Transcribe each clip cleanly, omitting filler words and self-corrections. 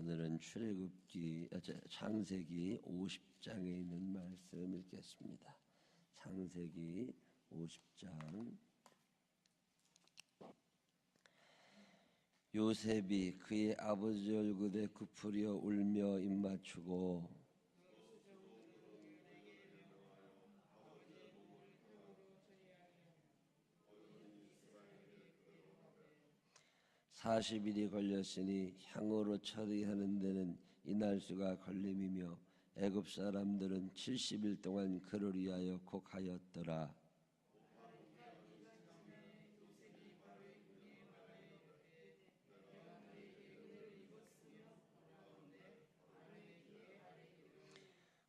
오늘은 출애굽기 창세기 50장에 있는 말씀 읽겠습니다. 창세기 50장. 요셉이 그의 아버지 얼굴에 굽으려 울며 입맞추고 40일이 걸렸으니 향으로 처리하는 데는 이날수가 걸림이며 애굽 사람들은 70일 동안 그를 위하여 곡하였더라.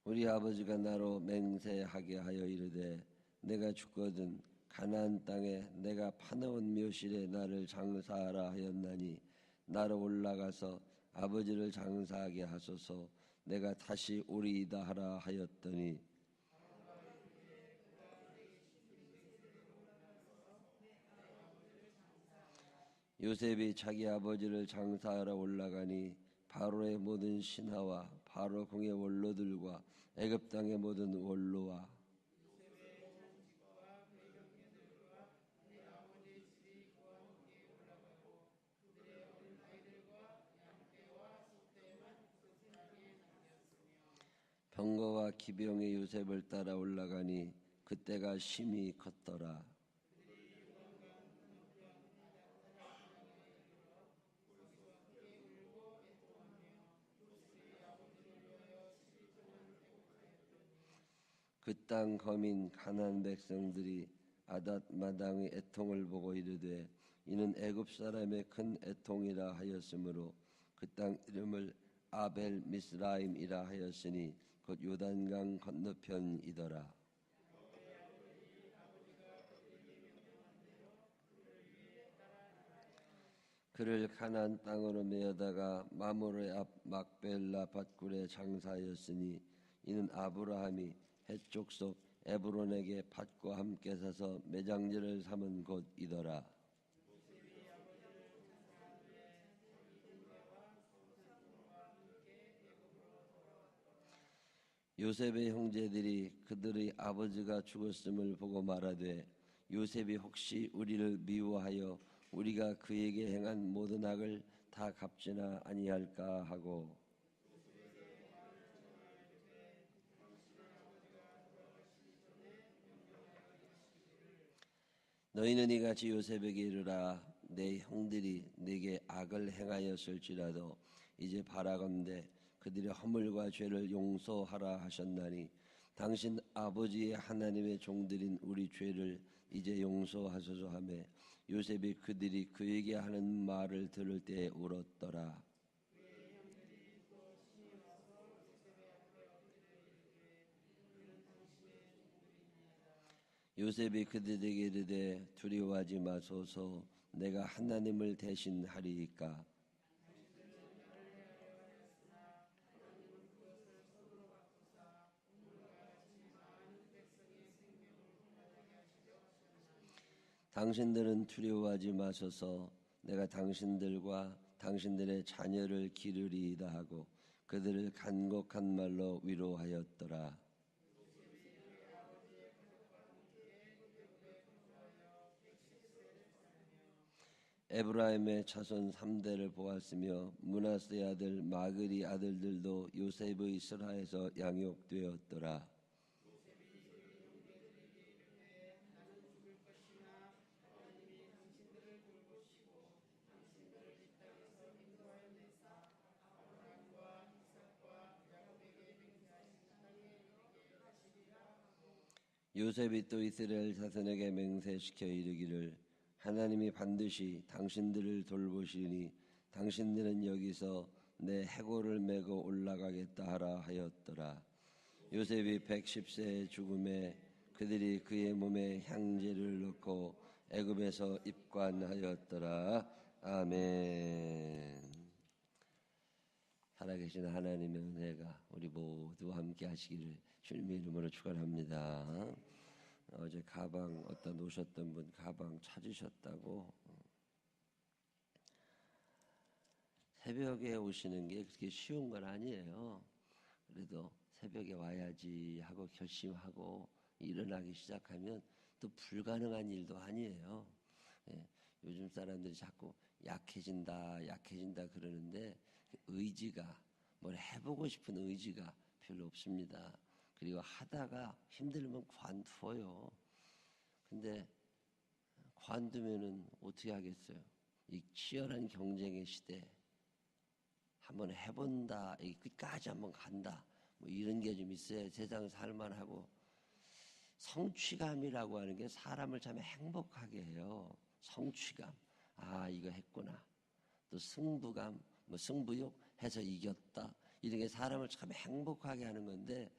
우리 아버지가 나로 맹세하게 하여 이르되 내가 죽거든 가나안 땅에 내가 파놓은 묘실에 나를 장사하라 하였나니 나로 올라가서 아버지를 장사하게 하소서. 내가 다시 오리이다 하라 하였더니 요셉이 자기 아버지를 장사하러 올라가니 바로의 모든 신하와 바로 궁의 원로들과 애굽 땅의 모든 원로와 병거와 기병의 요셉을 따라 올라가니 그때가 심히 컸더라. 그 땅 거민 가나안 백성들이 아닷 마당의 애통을 보고 이르되 이는 애굽 사람의 큰 애통이라 하였으므로 그 땅 이름을 아벨 미스라임이라 하였으니 곧 요단강 건너편이더라. 그를 가나안 땅으로 메어다가 마므르의 앞 막벨라 밭굴에 장사하였으니 이는 아브라함이 해쪽 속 에브론에게 밭과 함께 사서 매장지를 삼은 곳이더라. 요셉의 형제들이 그들의 아버지가 죽었음을 보고 말하되 요셉이 혹시 우리를 미워하여 우리가 그에게 행한 모든 악을 다 갚지나 아니할까 하고 너희는 이같이 요셉에게 이르라. 내 형들이 네게 악을 행하였을지라도 이제 바라건대 그들의 허물과 죄를 용서하라 하셨나니 당신 아버지의 하나님의 종들인 우리 죄를 이제 용서하소서 하며 요셉이 그들이 그에게 하는 말을 들을 때에 울었더라. 요셉이 그들에게 이르되 두려워하지 마소서. 내가 하나님을 대신하리이까. 당신들은 두려워하지 마소서. 내가 당신들과 당신들의 자녀를 기르리이다 하고 그들을 간곡한 말로 위로하였더라. 에브라임의 자손 3대를 보았으며 므낫세 아들 마그리 아들들도 요셉의 슬하에서 양육되었더라. 요셉이 또 이스라엘 자손에게 맹세시켜 이르기를 하나님이 반드시 당신들을 돌보시니 당신들은 여기서 내 해골을 메고 올라가겠다 하라 하였더라. 요셉이 110세의 죽음에 그들이 그의 몸에 향제를 넣고 애굽에서 입관하였더라. 아멘. 살아계신 하나님의 은혜가 우리 모두와 함께 하시기를 주님의 이름으로 축원합니다. 어제 가방 어디다 놓으셨던 분 가방 찾으셨다고 새벽에 오시는 게 그렇게 쉬운 건 아니에요. 그래도 새벽에 와야지 하고 결심하고 일어나기 시작하면 또 불가능한 일도 아니에요. 예, 요즘 사람들이 자꾸 약해진다, 약해진다 그러는데 의지가, 뭘 해보고 싶은 의지가 별로 없습니다. 그리고 하다가 힘들면 관두어요. 근데 관두면은 어떻게 하겠어요? 이 치열한 경쟁의 시대 한번 해본다, 이 끝까지 한번 간다, 뭐 이런 게 좀 있어야 세상 살만하고. 성취감이라고 하는 게 사람을 참 행복하게 해요. 성취감, 아 이거 했구나. 또 승부감, 뭐 승부욕 해서 이겼다, 이런 게 사람을 참 행복하게 하는 건데,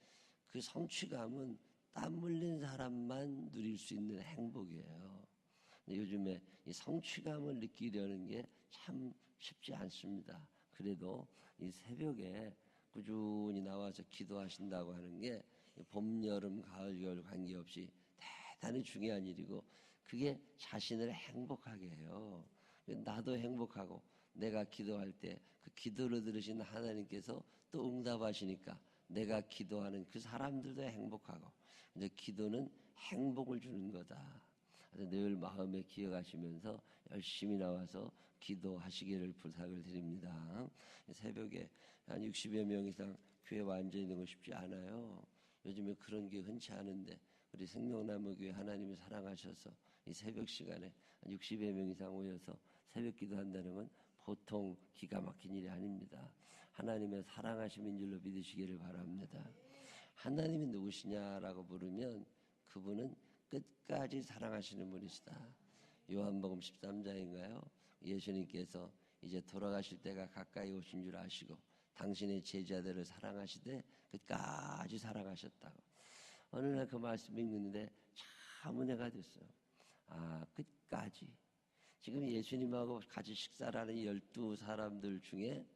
그 성취감은 땀 흘린 사람만 누릴 수 있는 행복이에요. 근데 요즘에 이 성취감을 느끼려는 게 참 쉽지 않습니다. 그래도 이 새벽에 꾸준히 나와서 기도하신다고 하는 게 봄, 여름, 가을, 겨울 관계없이 대단히 중요한 일이고, 그게 자신을 행복하게 해요. 나도 행복하고, 내가 기도할 때 그 기도를 들으신 하나님께서 또 응답하시니까 내가 기도하는 그 사람들도 행복하고, 이제 기도는 행복을 주는 거다. 늘 마음에 기억하시면서 열심히 나와서 기도하시기를 부탁을 드립니다. 새벽에 한 60여 명 이상 교회 와 앉아 있는 거 쉽지 않아요. 요즘에 그런 게 흔치 않은데, 우리 생명나무교회 하나님이 사랑하셔서 이 새벽 시간에 한 60여 명 이상 모여서 새벽 기도한다는 건 보통 기가 막힌 일이 아닙니다. 하나님의 사랑하심인 줄로 믿으시기를 바랍니다. 하나님이 누구시냐라고 물으면 그분은 끝까지 사랑하시는 분이시다. 요한복음 13장인가요? 예수님께서 이제 돌아가실 때가 가까이 오신 줄 아시고 당신의 제자들을 사랑하시되 끝까지 사랑하셨다고. 어느 날 그 말씀 읽는데 참 은혜가 됐어요. 아, 끝까지. 지금 예수님하고 같이 식사를 하는 12사람들 중에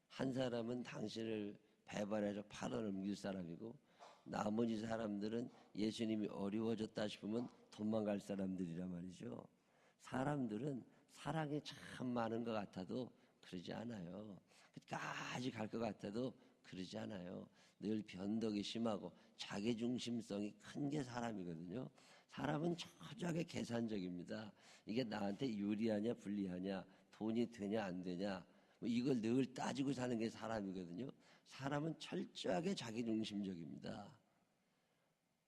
한 사람은 당신을 배반해서 팔아 넘길 사람이고, 나머지 사람들은 예수님이 어려워졌다 싶으면 도망갈 사람들이란 말이죠. 사람들은 사랑이 참 많은 것 같아도 그러지 않아요. 끝까지 갈 것 같아도 그러지 않아요. 늘 변덕이 심하고 자기중심성이 큰 게 사람이거든요. 사람은 철저하게 계산적입니다. 이게 나한테 유리하냐 불리하냐, 돈이 되냐 안 되냐, 뭐 이걸 늘 따지고 사는 게 사람이거든요. 사람은 철저하게 자기중심적입니다.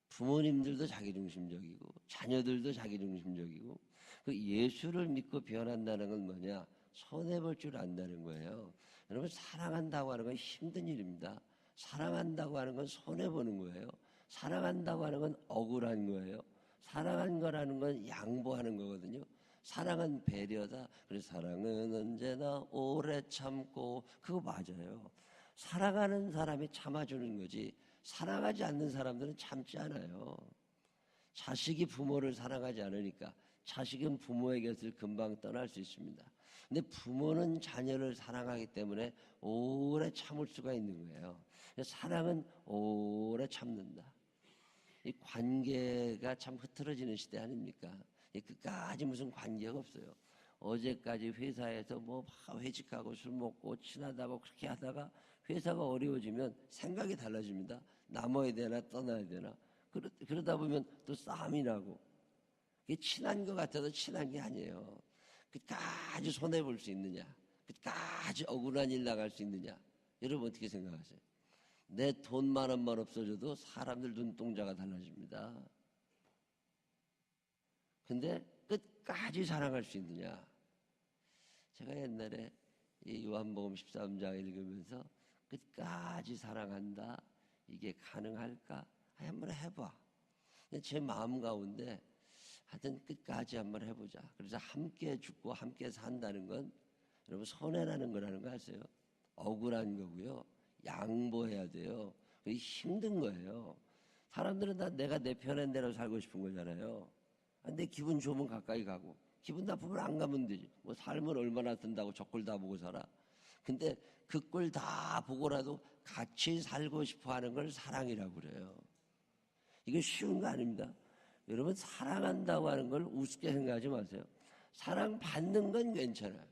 부모님들도 자기중심적이고 자녀들도 자기중심적이고, 그 예수를 믿고 변한다는 건 뭐냐? 손해볼 줄 안다는 거예요. 여러분, 사랑한다고 하는 건 힘든 일입니다. 사랑한다고 하는 건 손해보는 거예요. 사랑한다고 하는 건 억울한 거예요. 사랑한 거라는 건 양보하는 거거든요. 사랑은 배려다. 그래서 사랑은 언제나 오래 참고, 그거 맞아요. 사랑하는 사람이 참아주는 거지, 사랑하지 않는 사람들은 참지 않아요. 자식이 부모를 사랑하지 않으니까 자식은 부모의 곁을 금방 떠날 수 있습니다. 근데 부모는 자녀를 사랑하기 때문에 오래 참을 수가 있는 거예요. 사랑은 오래 참는다. 이 관계가 참 흐트러지는 시대 아닙니까? 끝까지 무슨 관계가 없어요. 어제까지 회사에서 뭐 회식하고 술 먹고 친하다고 그렇게 하다가 회사가 어려워지면 생각이 달라집니다. 남아야 되나 떠나야 되나. 그러다 보면 또 싸움이 나고. 그게 친한 것 같아도 친한 게 아니에요. 끝까지 손해볼 수 있느냐, 끝까지 억울한 일 나갈 수 있느냐. 여러분 어떻게 생각하세요? 내 돈 10,000원만 없어져도 사람들 눈동자가 달라집니다. 근데 끝까지 사랑할 수 있느냐. 제가 옛날에 이 요한복음 13장 읽으면서 끝까지 사랑한다, 이게 가능할까? 한번 해봐. 제 마음 가운데 하여튼 끝까지 한번 해보자. 그래서 함께 죽고 함께 산다는 건 여러분 손해라는 거라는 거 아세요? 억울한 거고요. 양보해야 돼요. 힘든 거예요. 사람들은 다 내가 내 편한 대로 살고 싶은 거잖아요. 내 기분 좋으면 가까이 가고, 기분 나쁘면 안 가면 되지. 뭐 삶을 얼마나 든다고 저 꼴 다 보고 살아. 근데 그 꼴 다 보고라도 같이 살고 싶어 하는 걸 사랑이라고 그래요. 이게 쉬운 거 아닙니다. 여러분, 사랑한다고 하는 걸 우습게 생각하지 마세요. 사랑받는 건 괜찮아요.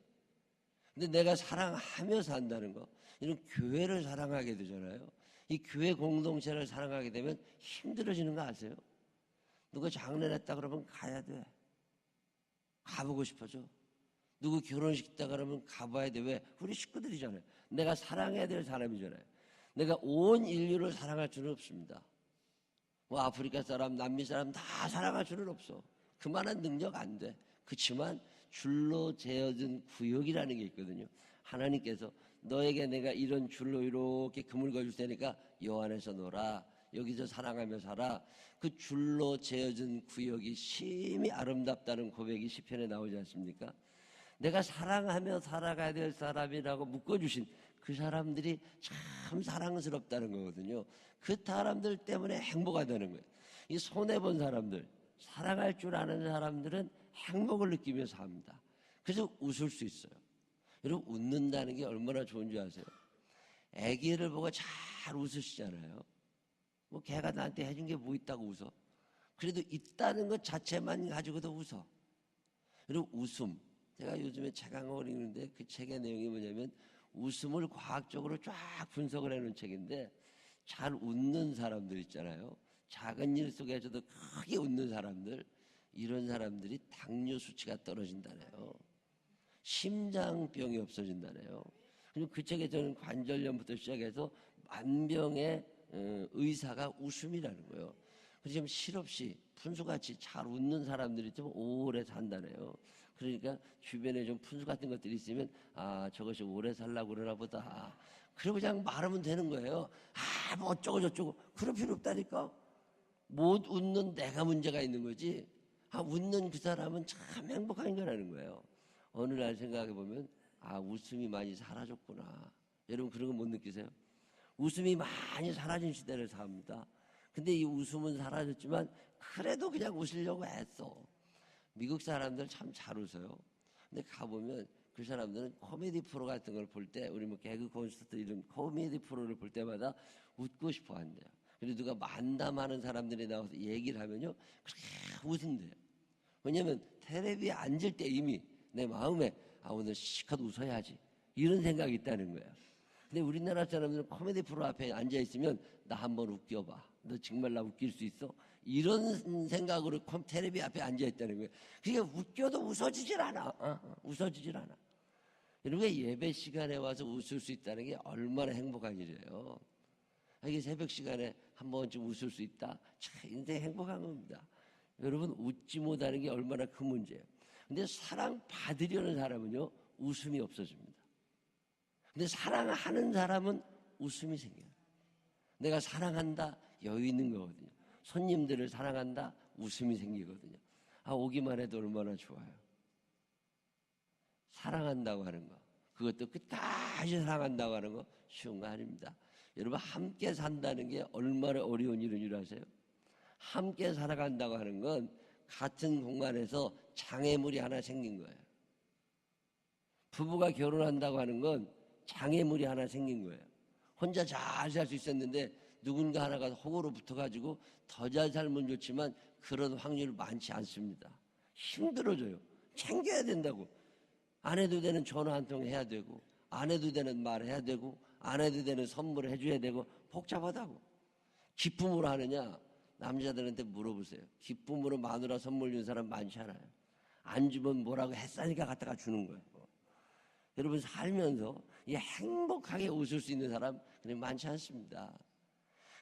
근데 내가 사랑하며 산다는 거, 이런 교회를 사랑하게 되잖아요. 이 교회 공동체를 사랑하게 되면 힘들어지는 거 아세요? 누가 장례냈다 그러면 가야 돼. 가보고 싶어져. 누구 결혼식 있다 그러면 가봐야 돼. 왜? 우리 식구들이잖아요. 내가 사랑해야 될 사람이잖아요. 내가 온 인류를 사랑할 수는 없습니다. 뭐 아프리카 사람, 남미 사람 다 사랑할 수는 없어. 그만한 능력 안 돼. 그렇지만 줄로 재어진 구역이라는 게 있거든요. 하나님께서 너에게 내가 이런 줄로 이렇게 그물 거줄 테니까 요 안에서 놀아. 여기서 사랑하며 살아. 그 줄로 재어진 구역이 심히 아름답다는 고백이 시편에 나오지 않습니까? 내가 사랑하며 살아가야 될 사람이라고 묶어주신 그 사람들이 참 사랑스럽다는 거거든요. 그 사람들 때문에 행복하다는 거예요. 이 손해본 사람들, 사랑할 줄 아는 사람들은 행복을 느끼며 삽니다. 그래서 웃을 수 있어요. 여러분, 웃는다는 게 얼마나 좋은 줄 아세요? 아기를 보고 잘 웃으시잖아요. 뭐 걔가 나한테 해준 게 뭐 있다고 웃어? 그래도 있다는 것 자체만 가지고도 웃어. 그리고 웃음. 제가 요즘에 책 한 권 읽는데 그 책의 내용이 뭐냐면 웃음을 과학적으로 쫙 분석을 해놓은 책인데, 잘 웃는 사람들 있잖아요. 작은 일 속에서도 크게 웃는 사람들, 이런 사람들이 당뇨 수치가 떨어진다네요. 심장병이 없어진다네요. 그리고 그 책에 저는 관절염부터 시작해서 만병의 의사가 웃음이라는 거예요. 그래서 좀 실없이 푼수같이 잘 웃는 사람들이 좀 오래 산다네요. 그러니까 주변에 좀 푼수 같은 것들이 있으면 아, 저것이 오래 살라고 그러나 보다. 그리고 그냥 말하면 되는 거예요. 아, 뭐 어쩌고 저쩌고. 그럴 필요 없다니까. 못 웃는 내가 문제가 있는 거지. 아, 웃는 그 사람은 참 행복한 거라는 거예요. 어느 날 생각해 보면 아, 웃음이 많이 사라졌구나. 여러분 그런 거 못 느끼세요? 웃음이 많이 사라진 시대를 삽니다. 근데 이 웃음은 사라졌지만 그래도 그냥 웃으려고 했어. 미국 사람들 참 잘 웃어요. 근데 가보면 그 사람들은 코미디 프로 같은 걸 볼 때, 우리 뭐 개그 콘서트 이런 코미디 프로를 볼 때마다 웃고 싶어 한대요. 그리고 누가 만담하는 사람들이 나와서 얘기를 하면요, 그렇게 웃은대요. 왜냐면 텔레비에 앉을 때 이미 내 마음에 아, 오늘 시컷 웃어야지, 이런 생각이 있다는 거예요. 근데 우리나라 사람들은 코미디 프로 앞에 앉아있으면 나 한번 웃겨봐. 너 정말 나 웃길 수 있어? 이런 생각으로 텔레비 앞에 앉아있다는 거예요. 그러니까 웃겨도 웃어지질 않아. 웃어지질 않아. 여러분, 예배 시간에 와서 웃을 수 있다는 게 얼마나 행복한 일이에요. 이게 새벽 시간에 한 번쯤 웃을 수 있다. 참 인생 행복한 겁니다. 여러분, 웃지 못하는 게 얼마나 큰 문제예요. 근데 사랑 받으려는 사람은요, 웃음이 없어집니다. 근데 사랑하는 사람은 웃음이 생겨요. 내가 사랑한다, 여유 있는 거거든요. 손님들을 사랑한다, 웃음이 생기거든요. 아, 오기만 해도 얼마나 좋아요. 사랑한다고 하는 거, 그것도 끝까지 사랑한다고 하는 거 쉬운 거 아닙니다. 여러분, 함께 산다는 게 얼마나 어려운 일인 줄 아세요? 함께 살아간다고 하는 건 같은 공간에서 장애물이 하나 생긴 거예요. 부부가 결혼한다고 하는 건 장애물이 하나 생긴 거예요. 혼자 잘 살 수 있었는데 누군가 하나가 호구로 붙어가지고 더 잘 살면 좋지만 그런 확률이 많지 않습니다. 힘들어져요. 챙겨야 된다고. 안 해도 되는 전화 한 통 해야 되고, 안 해도 되는 말 해야 되고, 안 해도 되는 선물을 해줘야 되고, 복잡하다고. 기쁨으로 하느냐? 남자들한테 물어보세요. 기쁨으로 마누라 선물 준 사람 많지 않아요. 안 주면 뭐라고 했으니까 갖다가 주는 거예요. 여러분, 살면서 행복하게 웃을 수 있는 사람 그냥 많지 않습니다.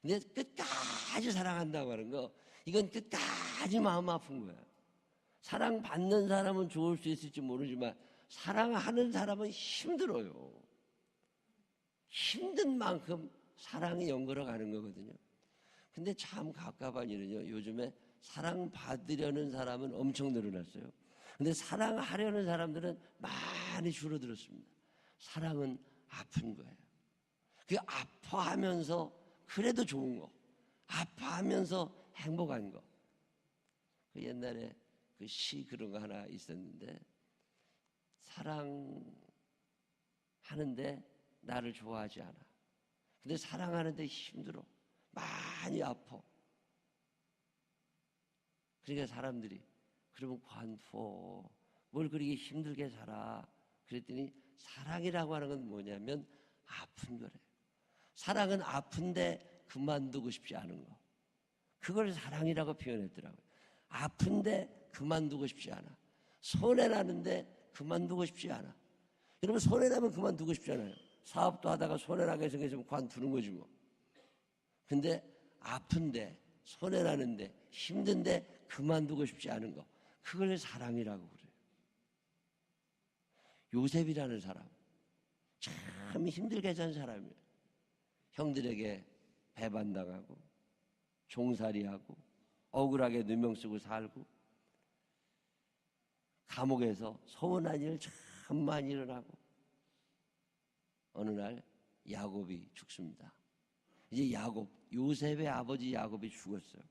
근데 끝까지 사랑한다고 하는 거, 이건 끝까지 마음 아픈 거예요. 사랑받는 사람은 좋을 수 있을지 모르지만 사랑하는 사람은 힘들어요. 힘든 만큼 사랑이 연결어 가는 거거든요. 근데 참 갑갑한 일은요, 요즘에 사랑받으려는 사람은 엄청 늘어났어요. 근데 사랑하려는 사람들은 많이 줄어들었습니다. 사랑은 아픈 거예요. 그 아파하면서 그래도 좋은 거, 아파하면서 행복한 거. 그 옛날에 그 시 그런 거 하나 있었는데, 사랑하는데 나를 좋아하지 않아. 근데 사랑하는데 힘들어. 많이 아파. 그러니까 사람들이 그러면 관둬. 뭘 그렇게 힘들게 살아. 그랬더니 사랑이라고 하는 건 뭐냐면 아픈 거래요. 사랑은 아픈데 그만두고 싶지 않은 거. 그걸 사랑이라고 표현했더라고요. 아픈데 그만두고 싶지 않아. 손해나는데 그만두고 싶지 않아. 여러분, 손해나면 그만두고 싶지 않아요. 사업도 하다가 손해나게 생겨서 관두는 거지 뭐. 근데 아픈데, 손해나는데, 힘든데 그만두고 싶지 않은 거. 그걸 사랑이라고 그래요. 요셉이라는 사람, 참 힘들게 산 사람이에요. 형들에게 배반당하고 종살이하고 억울하게 누명 쓰고 살고 감옥에서 서운한 일 참 많이 일어나고 어느 날 야곱이 죽습니다. 이제 요셉의 아버지 야곱이 죽었어요.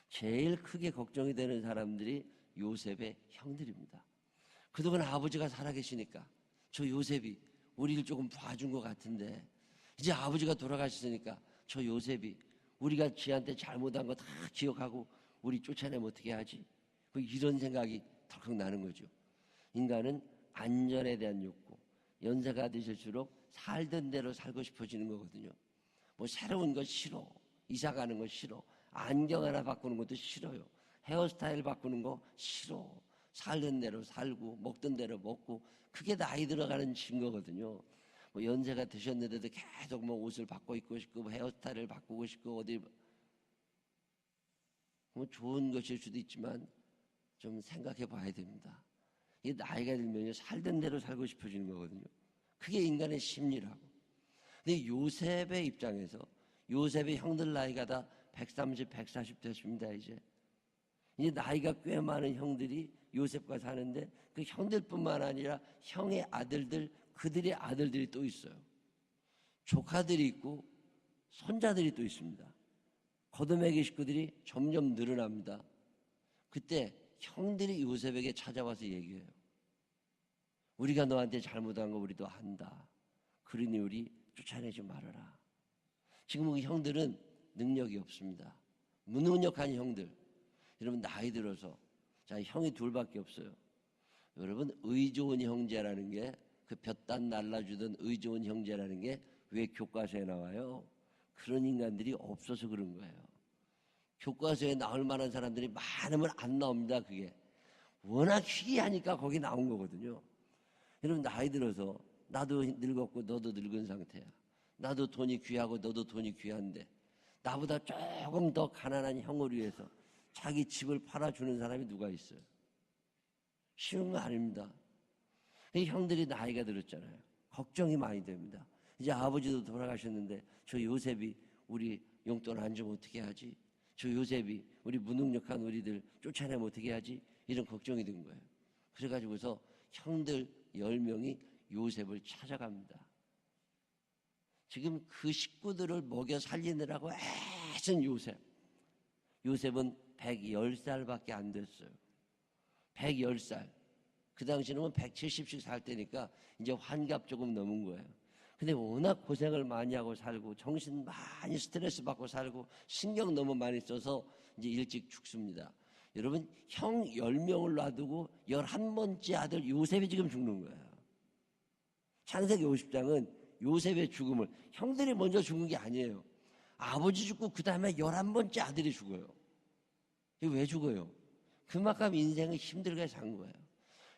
제일 크게 걱정이 되는 사람들이 요셉의 형들입니다. 그동안 아버지가 살아계시니까 저 요셉이 우리를 조금 봐준 것 같은데 이제 아버지가 돌아가셨으니까 저 요셉이 우리가 지한테 잘못한 거 다 기억하고 우리 쫓아내면 어떻게 하지? 이런 생각이 덜컥 나는 거죠. 인간은 안전에 대한 욕구, 연세가 드실수록 살던 대로 살고 싶어지는 거거든요. 뭐 새로운 거 싫어, 이사 가는 거 싫어, 안경 하나 바꾸는 것도 싫어요, 헤어스타일 바꾸는 거 싫어, 살던 대로 살고 먹던 대로 먹고, 그게 나이 들어가는 증거거든요. 뭐 연세가 드셨는데도 계속 뭐 옷을 바꿔 입고 싶고, 뭐 헤어스타일을 바꾸고 싶고, 어디 뭐 좋은 것일 수도 있지만 좀 생각해 봐야 됩니다. 이게 나이가 들면 살던 대로 살고 싶어지는 거거든요. 그게 인간의 심리라고. 근데 요셉의 입장에서, 요셉의 형들 나이가 다 130, 140 됐습니다. 이제 나이가 꽤 많은 형들이 요셉과 사는데, 그 형들뿐만 아니라 형의 아들들, 그들의 아들들이 또 있어요. 조카들이 있고 손자들이 또 있습니다. 거두매기 식구들이 점점 늘어납니다. 그때 형들이 요셉에게 찾아와서 얘기해요. 우리가 너한테 잘못한 거 우리도 안다. 그러니 우리 쫓아내지 말아라. 지금 그 형들은 능력이 없습니다. 무능력한 형들. 여러분, 나이 들어서, 자, 형이 둘밖에 없어요. 여러분, 의 좋은 형제라는 게, 그 볕단 날라주던 의 좋은 형제라는 게 왜 교과서에 나와요? 그런 인간들이 없어서 그런 거예요. 교과서에 나올 만한 사람들이 많으면 안 나옵니다. 그게 워낙 희귀하니까 거기 나온 거거든요. 여러분, 나이 들어서 나도 늙었고 너도 늙은 상태야. 나도 돈이 귀하고 너도 돈이 귀한데 나보다 조금 더 가난한 형을 위해서 자기 집을 팔아주는 사람이 누가 있어요? 쉬운 거 아닙니다. 형들이 나이가 들었잖아요. 걱정이 많이 됩니다. 이제 아버지도 돌아가셨는데 저 요셉이 우리 용돈 안 주면 어떻게 하지? 저 요셉이 우리 무능력한 우리들 쫓아내면 어떻게 하지? 이런 걱정이 든 거예요. 그래가지고서 형들 10명이 요셉을 찾아갑니다. 지금 그 식구들을 먹여 살리느라고 애쓴 요셉. 요셉은 110살밖에 안 됐어요. 110살. 그 당시는 170씩 살 때니까 이제 환갑 조금 넘은 거예요. 근데 워낙 고생을 많이 하고 살고 정신 많이 스트레스 받고 살고 신경 너무 많이 써서 이제 일찍 죽습니다. 여러분, 형 10명을 놔두고 11번째 아들 요셉이 지금 죽는 거예요. 창세기 50장은 요셉의 죽음을, 형들이 먼저 죽은 게 아니에요. 아버지 죽고 그 다음에 11번째 아들이 죽어요. 이게 왜 죽어요? 그만큼 인생을 힘들게 산 거예요.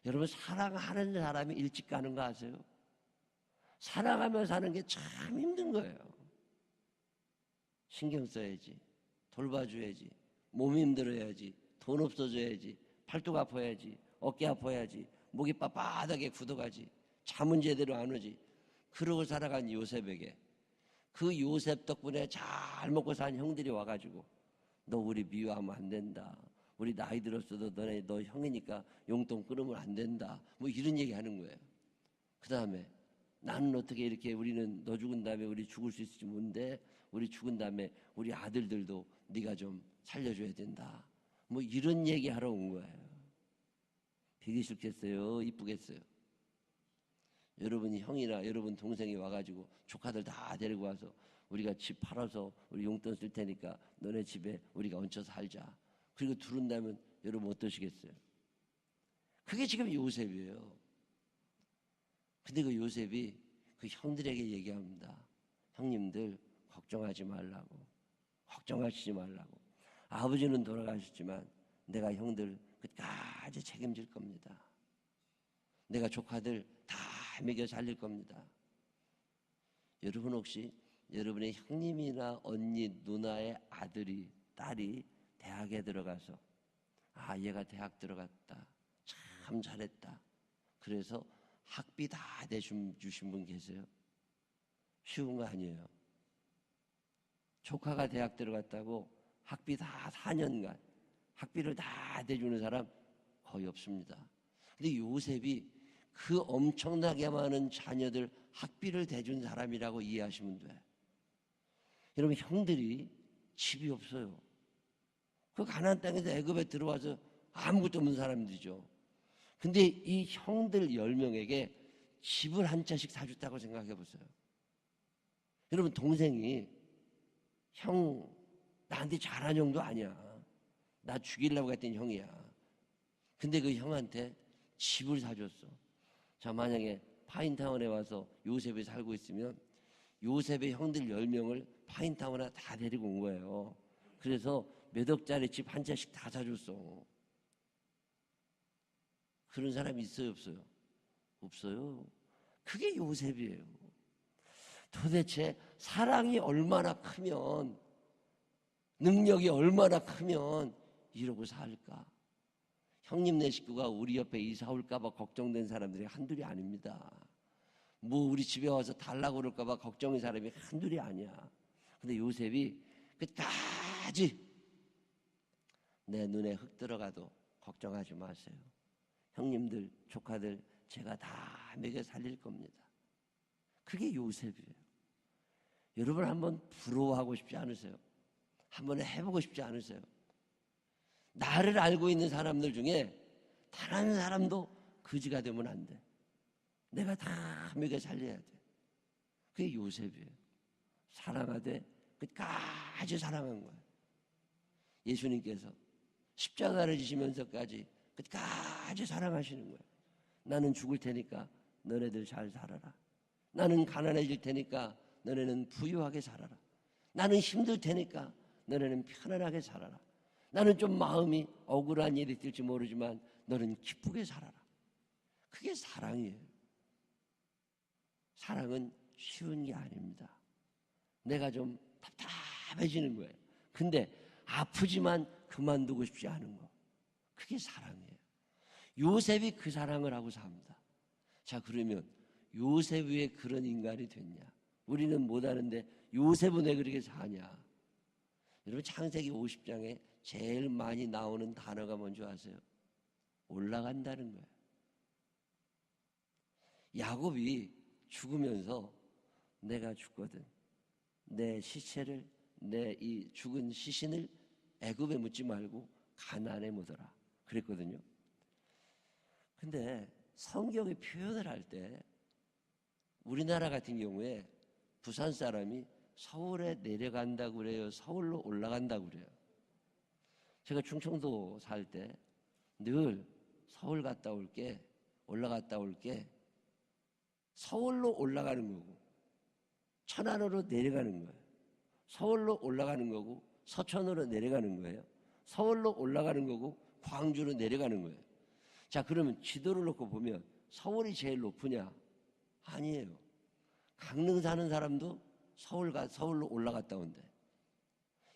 여러분, 사랑하는 사람이 일찍 가는 거 아세요? 사랑하며 사는 게 참 힘든 거예요. 신경 써야지, 돌봐줘야지, 몸이 힘들어야지, 돈 없어져야지, 팔뚝 아파야지, 어깨 아파야지, 목이 빳빳하게 굳어가지, 잠은 제대로 안 오지. 그러고 살아간 요셉에게 그 요셉 덕분에 잘 먹고 산 형들이 와가지고 너 우리 미워하면 안 된다. 우리 나이 들었어도 너 형이니까 용돈 끊으면 안 된다. 뭐 이런 얘기 하는 거예요. 그 다음에 나는 어떻게 이렇게, 우리는 너 죽은 다음에 우리 죽을 수 있을지 모르는데 우리 죽은 다음에 우리 아들들도 네가 좀 살려줘야 된다. 뭐 이런 얘기 하러 온 거예요. 되게 싫겠어요? 이쁘겠어요? 여러분이 형이나 여러분 동생이 와가지고 조카들 다 데리고 와서 우리가 집 팔아서 우리 용돈 쓸 테니까 너네 집에 우리가 얹혀 살자. 그리고 근데 그 요셉이 그 형들에게 얘기합니다. 형님들 걱정하지 말라고. 걱정하시지 말라고. 아버지는 돌아가셨지만 내가 형들 끝까지 책임질 겁니다. 내가 조카들 다 먹여 살릴 겁니다. 여러분 혹시 여러분의 형님이나 언니, 누나의 아들이, 딸이 대학에 들어가서 얘가 대학 들어갔다. 참 잘했다. 그래서 학비 다 내주신 분 계세요? 쉬운 거 아니에요. 조카가 대학 들어갔다고 학비 다 4년간 학비를 다 내주는 사람 거의 없습니다. 근데 요셉이 그 엄청나게 많은 자녀들 학비를 대준 사람이라고 이해하시면 돼. 여러분, 형들이 집이 없어요. 그 가나안 땅에서 애굽에 들어와서 아무것도 없는 사람들이죠. 근데 이 형들 10명에게 집을 한 채씩 사줬다고 생각해 보세요. 여러분, 동생이 형 나한테 잘한 형도 아니야. 나 죽이려고 했던 형이야. 근데 그 형한테 집을 사줬어. 자, 만약에 파인타운에 와서 요셉이 살고 있으면 요셉의 형들 10명을 파인타운에 다 데리고 온 거예요. 그래서 몇 억짜리 집 한 채씩 다 사줬어. 그런 사람이 있어요, 없어요? 없어요. 그게 요셉이에요. 도대체 사랑이 얼마나 크면, 능력이 얼마나 크면 이러고 살까? 형님네 식구가 우리 옆에 이사 올까 봐 걱정된 사람들이 한둘이 아닙니다. 뭐 우리 집에 와서 달라고 그럴까 봐 걱정인 사람이 한둘이 아니야. 근데 요셉이 끝까지 내 눈에 흙 들어가도 걱정하지 마세요. 형님들, 조카들 제가 다 먹여 살릴 겁니다. 그게 요셉이에요. 여러분 한번 부러워하고 싶지 않으세요? 한번 해보고 싶지 않으세요? 나를 알고 있는 사람들 중에 단 한 사람도 거지가 되면 안 돼. 내가 다 먹여 살려야 돼. 그게 요셉이에요. 사랑하되 끝까지 사랑한 거예요. 예수님께서 십자가를 지시면서까지 끝까지 사랑하시는 거예요. 나는 죽을 테니까 너네들 잘 살아라. 나는 가난해질 테니까 너네는 부유하게 살아라. 나는 힘들 테니까 너네는 편안하게 살아라. 나는 좀 마음이 억울한 일이 있을지 모르지만 너는 기쁘게 살아라. 그게 사랑이에요. 사랑은 쉬운 게 아닙니다. 내가 좀 답답해지는 거예요. 근데 아프지만 그만두고 싶지 않은 거. 그게 사랑이에요. 요셉이 그 사랑을 하고 삽니다. 자, 그러면 요셉이 왜 그런 인간이 됐냐? 우리는 못하는데 요셉은 왜 그렇게 사냐? 여러분, 창세기 50장에 제일 많이 나오는 단어가 뭔지 아세요? 올라간다는 거예요. 야곱이 죽으면서 내가 죽거든 내 시체를, 내 이 죽은 시신을 애굽에 묻지 말고 가나안에 묻어라 그랬거든요. 근데 성경의 표현을 할 때 우리나라 같은 경우에 부산 사람이 서울에 내려간다고 그래요? 서울로 올라간다고 그래요? 제가 충청도 살 때 늘 서울 갔다 올게, 올라갔다 올게, 서울로 올라가는 거고 천안으로 내려가는 거예요. 서울로 올라가는 거고 서천으로 내려가는 거예요. 서울로 올라가는 거고 광주로 내려가는 거예요. 자, 그러면 지도를 놓고 보면 서울이 제일 높으냐? 아니에요. 강릉 사는 사람도 서울로 올라갔다 온대.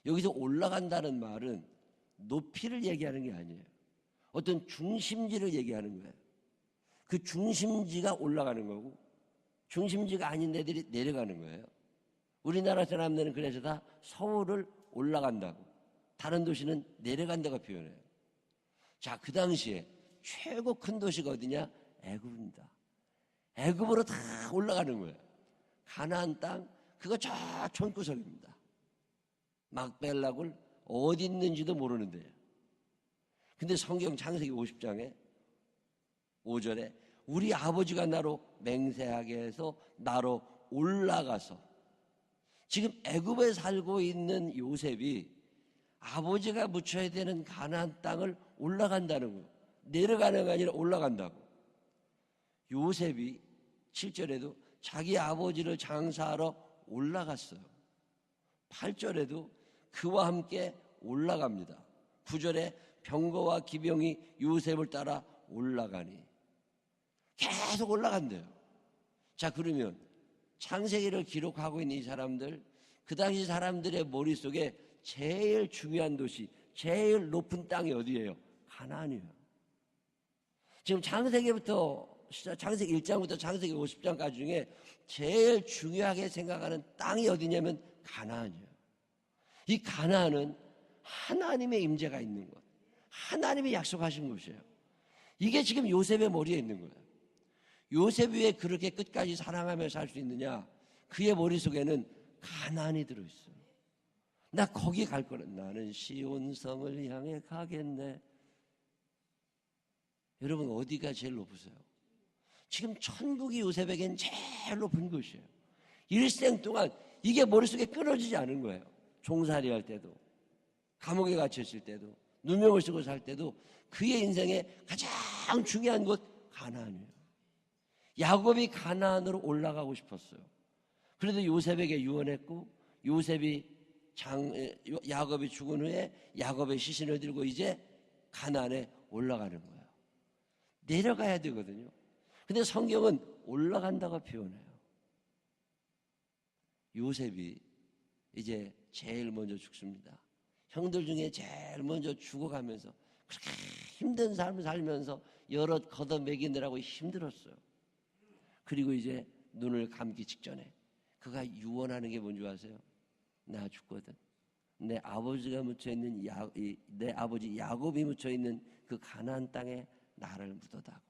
여기서 올라간다는 말은 높이를 얘기하는 게 아니에요. 어떤 중심지를 얘기하는 거예요. 그 중심지가 올라가는 거고 중심지가 아닌 데들이 내려가는 거예요. 우리나라 사람들은 그래서 다 서울을 올라간다고, 다른 도시는 내려간다고 표현해요. 자, 그 당시에 최고 큰 도시가 어디냐? 애굽입니다. 애굽으로 다 올라가는 거예요. 가나안 땅, 그거 저 촌구석입니다. 막벨락을 어디 있는지도 모르는데요. 근데 성경 창세기 50장에 5절에 우리 아버지가 나로 맹세하게 해서 나로 올라가서, 지금 애굽에 살고 있는 요셉이 아버지가 묻혀야 되는 가나안 땅을 올라간다는 거예요. 내려가는 게 아니라 올라간다고. 요셉이 7절에도 자기 아버지를 장사하러 올라갔어요. 8절에도 그와 함께 올라갑니다. 9절에 병거와 기병이 요셉을 따라 올라가니 계속 올라간대요. 자, 그러면 창세기를 기록하고 있는 이 사람들, 그 당시 사람들의 머릿속에 제일 중요한 도시, 제일 높은 땅이 어디예요? 가나안이에요. 지금 창세기 1장부터 창세기 50장까지 중에 제일 중요하게 생각하는 땅이 어디냐면 가나안이에요. 이 가나안은 하나님의 임재가 있는 곳, 하나님이 약속하신 곳이에요. 이게 지금 요셉의 머리에 있는 거예요. 요셉이 왜 그렇게 끝까지 사랑하며 살 수 있느냐? 그의 머릿속에는 가나안이 들어있어요. 나 거기 갈 거라. 나는 시온성을 향해 가겠네. 여러분, 어디가 제일 높으세요? 지금 천국이 요셉에겐 제일 높은 곳이에요. 일생 동안 이게 머릿속에 끊어지지 않은 거예요. 종살이 할 때도, 감옥에 갇혔을 때도, 누명을 쓰고 살 때도 그의 인생에 가장 중요한 곳 가나안이에요. 야곱이 가나안으로 올라가고 싶었어요. 그래도 요셉에게 유언했고, 야곱이 죽은 후에 야곱의 시신을 들고 이제 가나안에 올라가는 거예요. 내려가야 되거든요. 근데 성경은 올라간다고 표현해요. 요셉이 이제 제일 먼저 죽습니다. 형들 중에 제일 먼저 죽어가면서 그렇게 힘든 삶을 살면서 여럿 걷어먹이느라고 힘들었어요. 그리고 이제 눈을 감기 직전에 그가 유언하는 게 뭔지 아세요? 나 죽거든. 내 아버지가 묻혀있는 내 아버지 야곱이 묻혀있는 그 가나안 땅에 나를 묻어다고.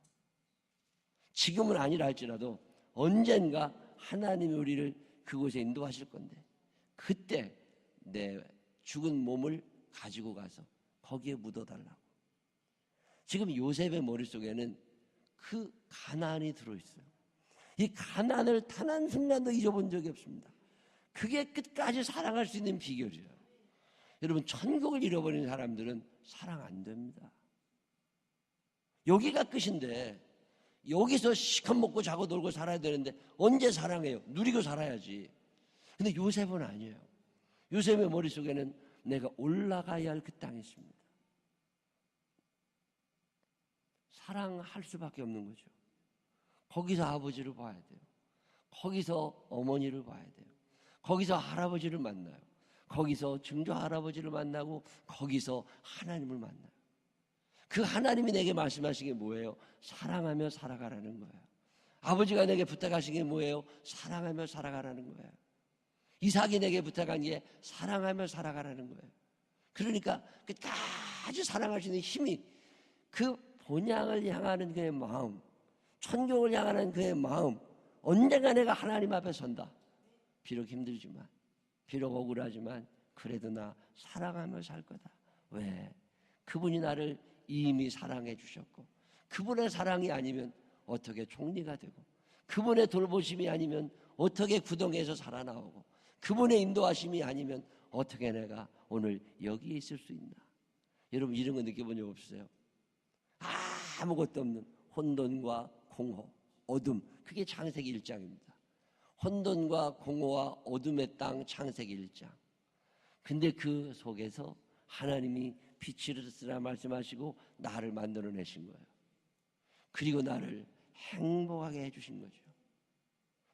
지금은 아니라 할지라도 언젠가 하나님이 우리를 그곳에 인도하실 건데 그때 내 죽은 몸을 가지고 가서 거기에 묻어달라고. 지금 요셉의 머릿속에는 그 가나안이 들어있어요. 이 가나안을 단 한순간도 잊어본 적이 없습니다. 그게 끝까지 사랑할 수 있는 비결이에요. 여러분, 천국을 잃어버린 사람들은 사랑 안 됩니다. 여기가 끝인데 여기서 시컷 먹고 자고 놀고 살아야 되는데 언제 사랑해요? 누리고 살아야지. 근데 요셉은 아니에요. 요셉의 머릿속에는 내가 올라가야 할 그 땅이 있습니다. 사랑할 수밖에 없는 거죠. 거기서 아버지를 봐야 돼요. 거기서 어머니를 봐야 돼요. 거기서 할아버지를 만나요. 거기서 증조 할아버지를 만나고 거기서 하나님을 만나요. 그 하나님이 내게 말씀하신 게 뭐예요? 사랑하며 살아가라는 거예요. 아버지가 내게 부탁하신 게 뭐예요? 사랑하며 살아가라는 거예요. 이삭이 내게 부탁한 게 사랑하며 살아가라는 거예요. 그러니까 끝까지 사랑할 수 있는 힘이 그 본향을 향하는 그의 마음, 천국을 향하는 그의 마음, 언젠가 내가 하나님 앞에 선다. 비록 힘들지만, 비록 억울하지만 그래도 나 사랑하며 살 거다. 왜? 그분이 나를 이미 사랑해 주셨고, 그분의 사랑이 아니면 어떻게 총리가 되고, 그분의 돌보심이 아니면 어떻게 구덩이에서 살아나오고, 그분의 인도하심이 아니면 어떻게 내가 오늘 여기에 있을 수 있나? 여러분, 이런 거 느껴본 적 없으세요? 아무것도 없는 혼돈과 공허, 어둠, 그게 창세기 1장입니다. 혼돈과 공허와 어둠의 땅, 창세기 1장. 근데 그 속에서 하나님이 빛을 쓰라 말씀하시고 나를 만들어내신 거예요. 그리고 나를 행복하게 해주신 거죠.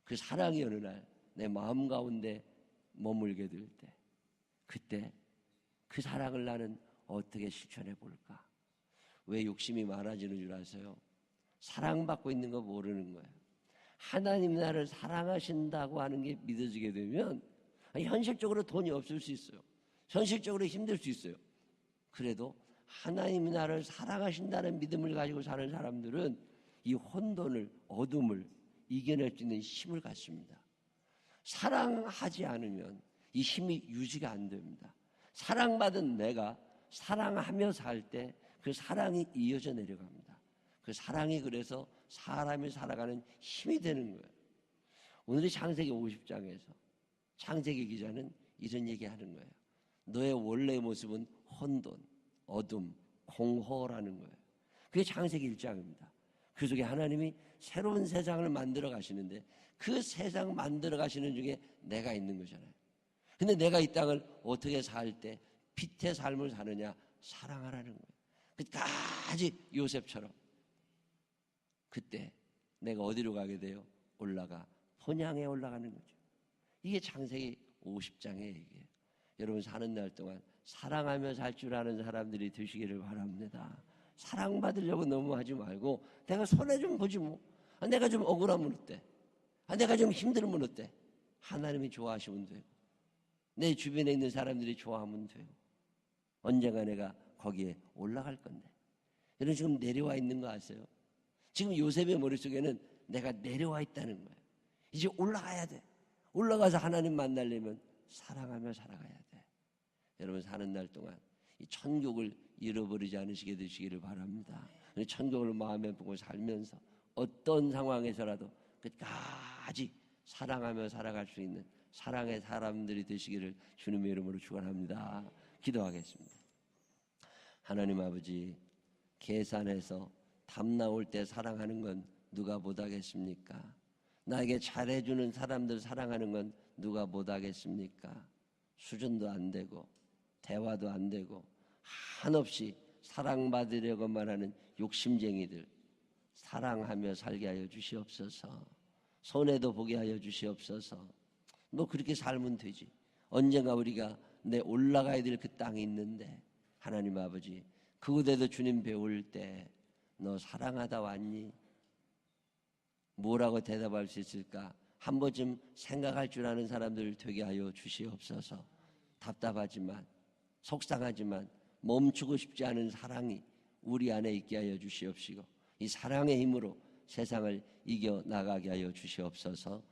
그 사랑이 어느 날 내 마음 가운데 머물게 될 때, 그때 그 사랑을 나는 어떻게 실천해 볼까? 왜 욕심이 많아지는 줄 아세요? 사랑받고 있는 거 모르는 거예요. 하나님 나를 사랑하신다고 하는 게 믿어지게 되면 현실적으로 돈이 없을 수 있어요. 현실적으로 힘들 수 있어요. 그래도 하나님이 나를 사랑하신다는 믿음을 가지고 사는 사람들은 이 혼돈을, 어둠을 이겨낼 수 있는 힘을 갖습니다. 사랑하지 않으면 이 힘이 유지가 안 됩니다. 사랑받은 내가 사랑하며 살 때 그 사랑이 이어져 내려갑니다. 그 사랑이 그래서 사람이 살아가는 힘이 되는 거예요. 오늘의 창세기 50장에서 창세기 기자는 이런 얘기하는 거예요. 너의 원래의 모습은 혼돈, 어둠, 공허라는 거예요. 그게 창세기 1장입니다. 그 속에 하나님이 새로운 세상을 만들어 가시는데 그 세상 만들어 가시는 중에 내가 있는 거잖아요. 근데 내가 이 땅을 어떻게 살 때 빛의 삶을 사느냐? 사랑하라는 거예요. 끝까지 요셉처럼. 그때 내가 어디로 가게 돼요? 본향에 올라가는 거죠. 이게 창세기 50장의 얘기예요. 여러분 사는 날 동안 사랑하며 살 줄 아는 사람들이 되시기를 바랍니다. 사랑받으려고 너무 하지 말고 내가 손해 좀 보지 뭐. 내가 좀 억울하면 어때? 내가 좀 힘들면 어때? 하나님이 좋아하시면 되고 내 주변에 있는 사람들이 좋아하면 돼요. 언젠가 내가 거기에 올라갈 건데. 여러분 지금 내려와 있는 거 아세요? 지금 요셉의 머릿속에는 내가 내려와 있다는 거예요. 이제 올라가야 돼. 올라가서 하나님 만나려면 사랑하며 살아가야 돼. 여러분 사는 날 동안 이 천국을 잃어버리지 않으시게 되시기를 바랍니다. 천국을 마음에 보고 살면서 어떤 상황에서라도 끝까지 사랑하며 살아갈 수 있는 사랑의 사람들이 되시기를 주님의 이름으로 축원합니다. 기도하겠습니다. 하나님 아버지, 계산해서 답 나올 때 사랑하는 건 누가 못하겠습니까? 나에게 잘해주는 사람들 사랑하는 건 누가 못하겠습니까? 수준도 안 되고 대화도 안 되고 한없이 사랑받으려고만 하는 욕심쟁이들 사랑하며 살게 하여 주시옵소서. 손해도 보게 하여 주시옵소서. 너 그렇게 살면 되지. 언젠가 우리가 내 올라가야 될 그 땅이 있는데 하나님 아버지 그곳에도 주님 배울 때 너 사랑하다 왔니? 뭐라고 대답할 수 있을까? 한 번쯤 생각할 줄 아는 사람들 되게 하여 주시옵소서. 답답하지만 속상하지만 멈추고 싶지 않은 사랑이 우리 안에 있게 하여 주시옵시고 이 사랑의 힘으로 세상을 이겨나가게 하여 주시옵소서.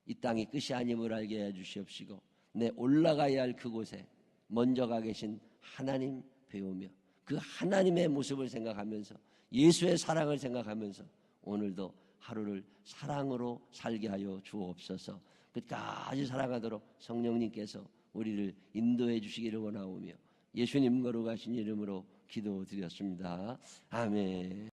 이 땅이 끝이 아님을 알게 해 주시옵시고 내 올라가야 할 그곳에 먼저 가 계신 하나님 배우며 그 하나님의 모습을 생각하면서 예수의 사랑을 생각하면서 오늘도 하루를 사랑으로 살게 하여 주옵소서. 끝까지 사랑하도록 성령님께서 우리를 인도해 주시기를 원하오며 예수님 거룩하신 이름으로 기도드렸습니다. 아멘.